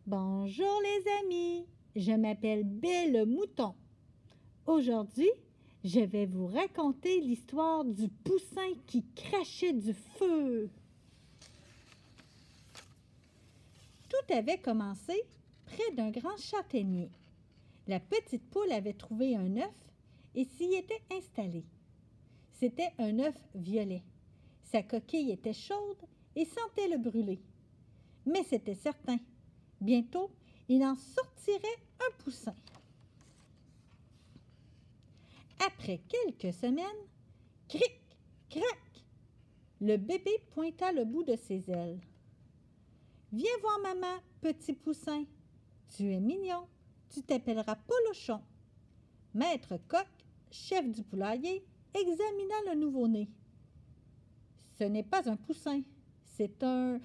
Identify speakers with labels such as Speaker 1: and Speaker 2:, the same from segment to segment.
Speaker 1: Bonjour les amis, je m'appelle Baie le mouton. Aujourd'hui, je vais vous raconter l'histoire du poussin qui crachait du feu. Tout avait commencé près d'un grand châtaignier. La petite poule avait trouvé un œuf et s'y était installée. C'était un œuf violet. Sa coquille était chaude et sentait le brûler. Mais c'était certain, bientôt, il en sortirait un poussin. Après quelques semaines, cric, crac, le bébé pointa le bout de ses ailes. « Viens voir maman, petit poussin. Tu es mignon, tu t'appelleras Polochon. » Maître Coq, chef du poulailler, examina le nouveau-né. « Ce n'est pas un poussin, c'est un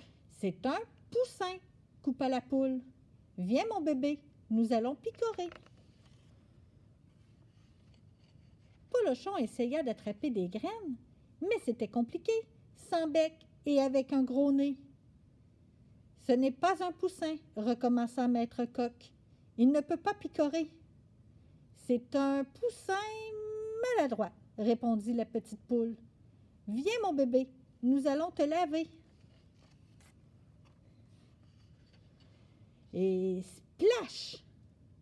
Speaker 1: poussin, coupa la poule. Viens mon bébé, nous allons picorer. » Polochon essaya d'attraper des graines, mais c'était compliqué, sans bec et avec un gros nez. « Ce n'est pas un poussin, recommença Maître Coq. Il ne peut pas picorer. »« C'est un poussin maladroit, répondit la petite poule. Viens mon bébé, nous allons te laver. » Et splash!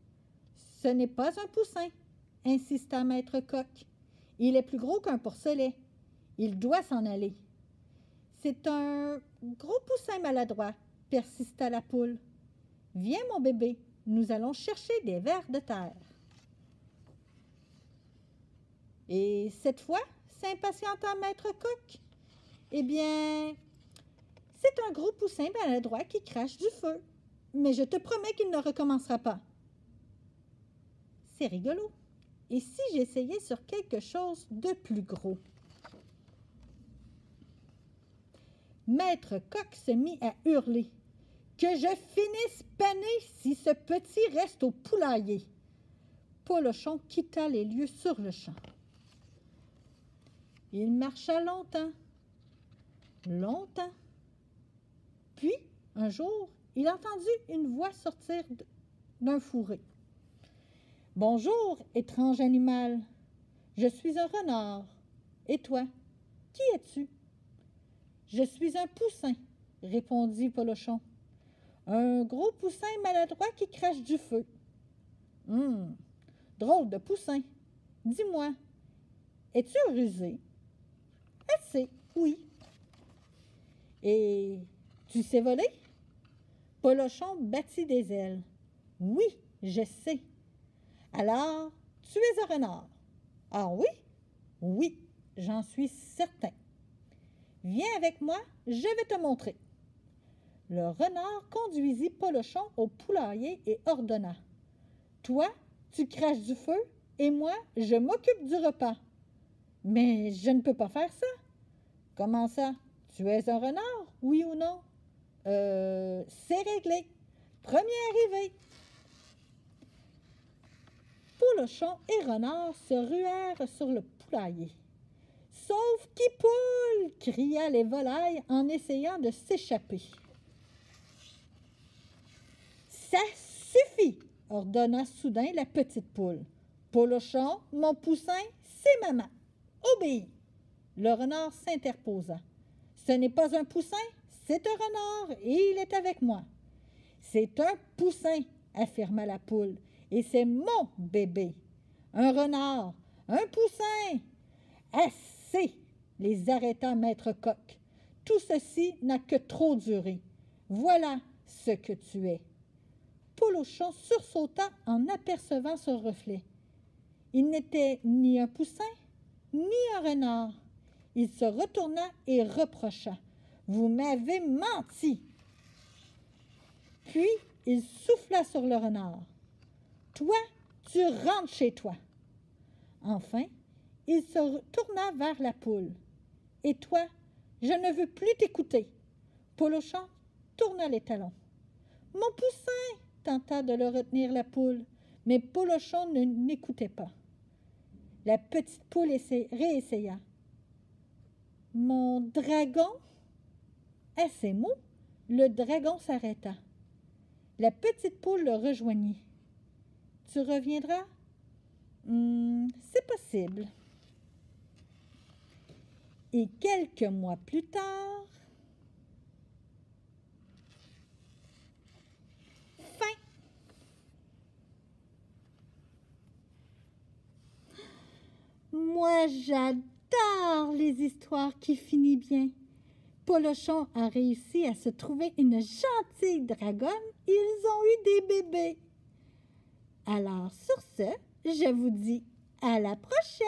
Speaker 1: « Ce n'est pas un poussin, insista Maître Coq. Il est plus gros qu'un porcelet. Il doit s'en aller. »« C'est un gros poussin maladroit, persista la poule. Viens mon bébé, nous allons chercher des vers de terre. » Et cette fois, s'impatienta Maître Coq, eh bien, c'est un gros poussin maladroit qui crache du feu. Mais je te promets qu'il ne recommencera pas. C'est rigolo. Et si j'essayais sur quelque chose de plus gros? Maître Coq se mit à hurler. Que je finisse pané si ce petit reste au poulailler. Polochon quitta les lieux sur le champ. Il marcha longtemps, longtemps. Puis, un jour, il entendit une voix sortir d'un fourré. « Bonjour, étrange animal. Je suis un renard. Et toi, qui es-tu? »« Je suis un poussin, répondit Polochon. Un gros poussin maladroit qui crache du feu. Drôle de poussin. Dis-moi, es-tu rusé? Assez, oui. Et tu sais voler? Polochon battit des ailes. Oui, je sais. Alors, tu es un renard. Ah oui? Oui, j'en suis certain. Viens avec moi, je vais te montrer. Le renard conduisit Polochon au poulailler et ordonna. Toi, tu craches du feu et moi, je m'occupe du repas. Mais je ne peux pas faire ça. Comment ça? Tu es un renard, oui ou non? C'est réglé. Premier arrivé. Polochon et Renard se ruèrent sur le poulailler. « Sauve qui poule !» criaient les volailles en essayant de s'échapper. « Ça suffit !» ordonna soudain la petite poule. « Polochon, mon poussin, c'est maman. Obéis !» Le renard s'interposa. « Ce n'est pas un poussin, c'est un renard et il est avec moi. »« C'est un poussin, » affirma la poule. Et c'est mon bébé. Un renard, un poussin. Assez, les arrêta Maître Coq. Tout ceci n'a que trop duré. Voilà ce que tu es. Polochon sursauta en apercevant son reflet. Il n'était ni un poussin, ni un renard. Il se retourna et reprocha. Vous m'avez menti. Puis il souffla sur le renard. Toi, tu rentres chez toi. Enfin, il se tourna vers la poule. Et toi, je ne veux plus t'écouter. Polochon tourna les talons. Mon poussin, tenta de le retenir la poule, mais Polochon n'écoutait pas. La petite poule réessaya. Mon dragon? À ces mots, le dragon s'arrêta. La petite poule le rejoignit. « Tu reviendras? C'est possible. » Et quelques mois plus tard, fin. Moi, j'adore les histoires qui finissent bien. Polochon a réussi à se trouver une gentille dragonne. Ils ont eu des bébés. Alors, sur ce, je vous dis à la prochaine!